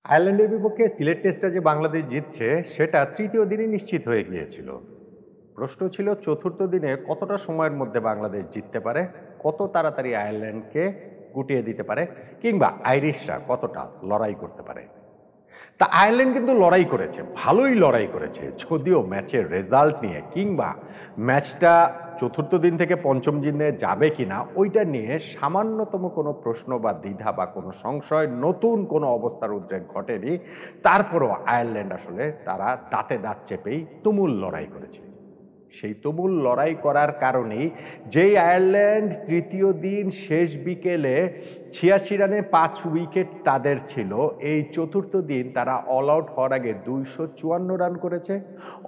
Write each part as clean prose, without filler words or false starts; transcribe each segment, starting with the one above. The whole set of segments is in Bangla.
আয়ারল্যান্ডের বিপক্ষে সিলেট টেস্টটা যে বাংলাদেশ জিতছে সেটা তৃতীয় দিনই নিশ্চিত হয়ে গিয়েছিল। প্রশ্ন ছিল চতুর্থ দিনে কতটা সময়ের মধ্যে বাংলাদেশ জিততে পারে, কত তাড়াতাড়ি আয়ারল্যান্ডকে গুটিয়ে দিতে পারে, কিংবা আইরিশরা কতটা লড়াই করতে পারে। তা আয়ারল্যান্ড কিন্তু লড়াই করেছে, ভালোই লড়াই করেছে, যদিও ম্যাচের রেজাল্ট নিয়ে কিংবা ম্যাচটা চতুর্থ দিন থেকে পঞ্চম দিনে যাবে কিনা ওইটা নিয়ে সামান্যতম কোনো প্রশ্ন বা দ্বিধা বা কোনো সংশয়, নতুন কোনো অবস্থার উদ্রেক ঘটেনি। তারপরও আয়ারল্যান্ড আসলে তারা দাঁতে দাঁত চেপেই তুমুল লড়াই করেছে। সেই তুমুল লড়াই করার কারণেই যেই আয়ারল্যান্ড তৃতীয় দিন শেষ বিকেলে ৮৬ রানে ৫ উইকেট তাদের ছিল, এই চতুর্থ দিন তারা অল আউট হওয়ার আগে ২৫৪ রান করেছে।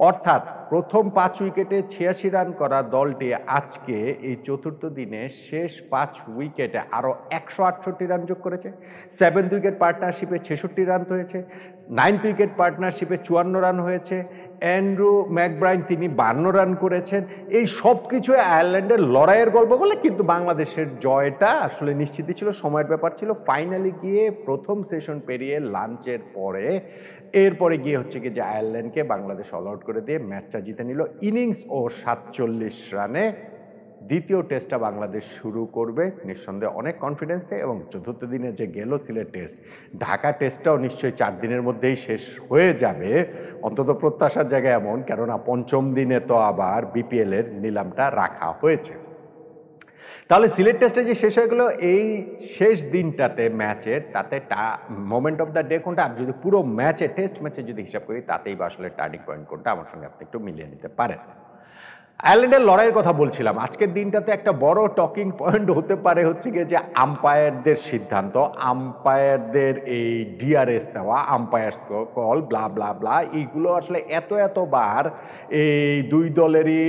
অর্থাৎ প্রথম ৫ উইকেটে ৮৬ রান করা দলটি আজকে এই চতুর্থ দিনে শেষ ৫ উইকেটে আরও ১৬৮ রান যোগ করেছে। সেভেন্থ উইকেট পার্টনারশিপে ৬৬ রান হয়েছে, নাইন্থ উইকেট পার্টনারশিপে ৫৪ রান হয়েছে, অ্যান্ড্রু ম্যাকব্রাইন তিনি ৫২ রান করেছেন। এই সব কিছু আয়ারল্যান্ডের লড়াইয়ের গল্প বলে, কিন্তু বাংলাদেশের জয়টা আসলে নিশ্চিতই ছিল, সময়ের ব্যাপার ছিল। ফাইনালি গিয়ে প্রথম সেশন পেরিয়ে লাঞ্চের পরে এরপরে গিয়ে হচ্ছে কি যে আয়ারল্যান্ডকে বাংলাদেশ অল আউট করে দিয়ে ম্যাচটা জিতে নিল ইনিংস ও ৪৭ রানে। দ্বিতীয় টেস্টটা বাংলাদেশ শুরু করবে নিঃসন্দেহে অনেক কনফিডেন্স নেই, এবং চতুর্থ দিনে যে গেল সিলেট টেস্ট, ঢাকা টেস্টটাও নিশ্চয়ই ৪ দিনের মধ্যেই শেষ হয়ে যাবে, অন্তত প্রত্যাশার জায়গায় এমন, কেননা পঞ্চম দিনে তো আবার বিপিএল এর নিলামটা রাখা হয়েছে। তাহলে সিলেট টেস্টে যে শেষ হয়ে গেল এই শেষ দিনটাতে ম্যাচের, তাতে মোমেন্ট অফ দ্য ডে কোনটা, আর যদি পুরো ম্যাচে টেস্ট ম্যাচে যদি হিসাব করি তাতেই বা আসলে টার্নিং পয়েন্ট কোনটা, আমার সঙ্গে আপনি একটু মিলিয়ে নিতে পারেন। আয়ারল্যান্ডের লড়াইয়ের কথা বলছিলাম, আজকের দিনটাতে একটা বড় টকিং পয়েন্ট হতে পারে হচ্ছে গিয়ে যে আম্পায়ারদের সিদ্ধান্ত, আম্পায়ারদের এই ডিআরএস নেওয়া, আম্পায়ার্স কল, ব্লা ব্লা ব্লা, এইগুলো আসলে এতবার এই দুই দলেরই,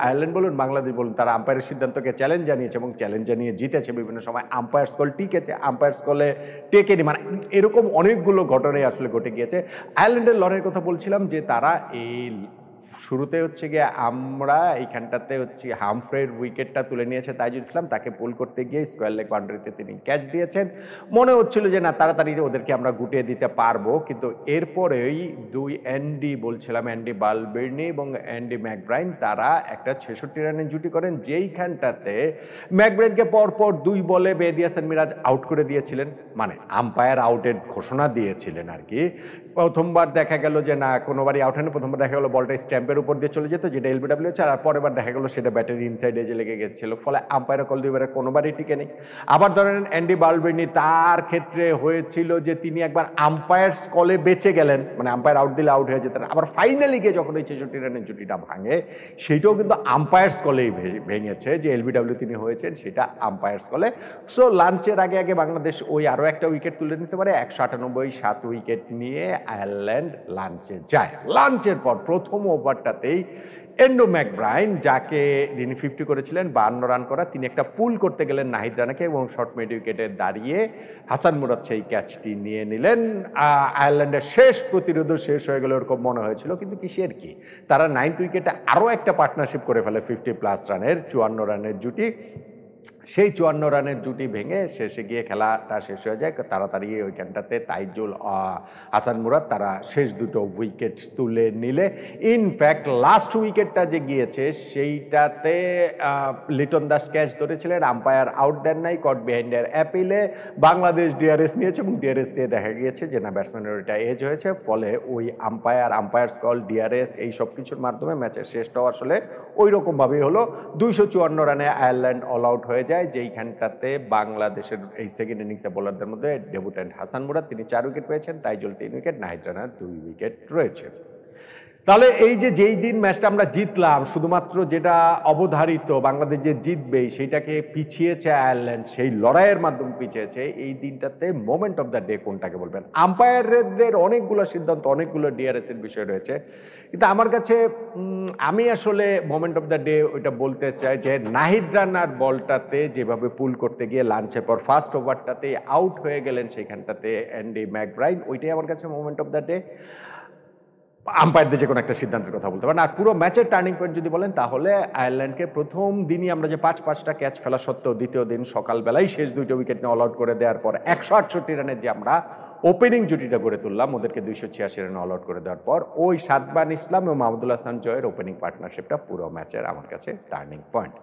আয়ারল্যান্ড বলুন বাংলাদেশ বলুন, তারা আম্পায়ারের সিদ্ধান্তকে চ্যালেঞ্জ জানিয়েছে এবং চ্যালেঞ্জ জানিয়ে জিতেছে। বিভিন্ন সময় আম্পায়ার্স কল টিকেছে, আম্পায়ার্স কলে টেকেনি, মানে এরকম অনেকগুলো ঘটনাই আসলে ঘটে গিয়েছে। আয়ারল্যান্ডের লড়াইয়ের কথা বলছিলাম যে তারা এই শুরুতে হচ্ছে গিয়ে আমরা এইখানটাতে হচ্ছে হামফ্রের উইকেটটা তুলে নিয়েছে তাইজুল ইসলাম, তাকে পুল করতে গিয়ে স্কোয়ার লেগ বাউন্ডারিতে তিনি ক্যাচ দিয়েছেন। মনে হচ্ছিল যে না, তাড়াতাড়ি ওদেরকে আমরা গুটিয়ে দিতে পারবো, কিন্তু এরপরেই দুই অ্যান্ডি বালবের্নি এবং অ্যান্ডি ম্যাকব্রাইন তারা একটা ৬৬ রানের জুটি করেন, যেইখানটাতে ম্যাকব্রাইনকে পরপর ২ বলে বেদি হাসান মিরাজ আউট করে দিয়েছিলেন, মানে আম্পায়ার আউটের ঘোষণা দিয়েছিলেন আর কি। প্রথমবার দেখা গেল যে না, কোনোবারই আউট হয়নি, প্রথমবার দেখা গেল বলটা স্ট্যাম্পের উপর দিয়ে চলে যেত, যেটা এলবিডব্লিউ হচ্ছে, আর পরের বার দেখা গেল সেটা ব্যাটের ইনসাইড এজে লেগে গেছিল, ফলে আম্পায়ার কল দুইবারে কোনোবারই টিকে নেই। আবার ধরেন অ্যান্ডি বালবের্নি, তার ক্ষেত্রে হয়েছিল যে তিনি একবার আম্পায়ার্স কলে বেঁচে গেলেন, মানে আম্পায়ার আউট দিলে আউট হয়ে যেতেন, আবার ফাইনালি গিয়ে যখন এই ৬৬ রানের জুটিটা ভাঙে সেইটাও কিন্তু আম্পায়ার্স কলেই ভেঙেছে, যে এলবিডব্লিউ তিনি হয়েছেন সেটা আম্পায়ার্স কলে। সো লাঞ্চের আগে বাংলাদেশ ওই আরও একটা উইকেট তুলে নিতে পারে, ১৯৮ ৭ উইকেট নিয়ে আয়ারল্যান্ড লাঞ্চে যায়। লাঞ্চের পর প্রথম ওভারটাতেই অ্যান্ড্রু ম্যাকব্রাইন, যাকে তিনি 50 করেছিলেন, ৫২ রান করা, তিনি একটা পুল করতে গেলেন নাহিদ রানাকে, এবং শর্ট মিড উইকেটে দাঁড়িয়ে হাসান মুরাদ সেই ক্যাচটি নিয়ে নিলেন। আয়ারল্যান্ডের শেষ প্রতিরোধ শেষ হয়ে গেল এরকম মনে হয়েছিল, কিন্তু কিসের কি, তারা 9th উইকেটে আরও একটা পার্টনারশিপ করে ফেলে 50+ রানের ৫৪ রানের জুটি। সেই ৫৪ রানের জুটি ভেঙে শেষে গিয়ে খেলাটা শেষ হয়ে যায় তাড়াতাড়ি। ওইখানটাতে তাইজুল, হাসান মুরাদ তারা শেষ দুটো উইকেট তুলে নিলে, ইনফ্যাক্ট লাস্ট উইকেটটা যে গিয়েছে সেইটাতে লিটন দাস ক্যাচ ধরেছিলেন, আম্পায়ার আউট দেন নাই, কট বিহাইন্ডের অ্যাপিলে বাংলাদেশ ডিআরএস নিয়েছে, এবং ডিআরএস নিয়ে দেখা গিয়েছে যে না, ব্যাটসম্যানের ওইটা এজ হয়েছে, ফলে ওই আম্পায়ার্স কল, ডিআরএস, এই সব কিছুর মাধ্যমে ম্যাচের শেষটাও আসলে ওই রকমভাবেই হলো। ২৫৪ রানে আয়ারল্যান্ড অল আউট হয়ে যায়, যেইখানটাতে বাংলাদেশের এই সেকেন্ড ইনিংসে বোলারদের মধ্যে ডেবুট্যান্ট হাসান মুরাদ, তিনি ৪ উইকেট পেয়েছেন, তাইজুল ৩ উইকেট, নাহিদ রানার ২ উইকেট রয়েছে। তাহলে এই যে যেই দিন ম্যাচটা আমরা জিতলাম, শুধুমাত্র যেটা অবধারিত বাংলাদেশ যে জিতবেই সেইটাকে পিছিয়েছে আয়ারল্যান্ড, সেই লড়াইয়ের মাধ্যমে পিছিয়েছে, এই দিনটাতে মোমেন্ট অফ দ্য ডে কোনটাকে বলবেন? আম্পায়ারদের অনেকগুলো সিদ্ধান্ত, অনেকগুলো ডিআরএস এর বিষয় রয়েছে, কিন্তু আমার কাছে আমি আসলে মোমেন্ট অফ দ্য ডে ওইটা বলতে চাই যে নাহিদ রানার বলটাতে যেভাবে পুল করতে গিয়ে লাঞ্চের পর ফার্স্ট ওভারটাতে আউট হয়ে গেলেন সেইখানটাতে অ্যান্ডি ম্যাকব্রাইন, ওইটাই আমার কাছে মোমেন্ট অফ দ্য ডে। আম্পায়ারদের যে কোনো একটা সিদ্ধান্তের কথা বলতে পারেন। আর পুরো ম্যাচের টার্নিং পয়েন্ট যদি বলেন, তাহলে আয়ারল্যান্ডকে প্রথম দিনই আমরা যে ৫-৫টা ক্যাচ ফেলা সত্ত্বেও দ্বিতীয় দিন সকালবেলায় শেষ 2টো উইকেট নিয়ে অল আউট করে দেওয়ার পর ১৬৮ রানের যে আমরা ওপেনিং জুটিটা গড়ে তুললাম ওদেরকে 286 রানে অল আউট করে দেওয়ার পর ওই সাদমান ইসলাম ও মাহমুদুল হাসান জয়ের ওপেনিং পার্টনারশিপটা পুরো ম্যাচের আমার কাছে টার্নিং পয়েন্ট।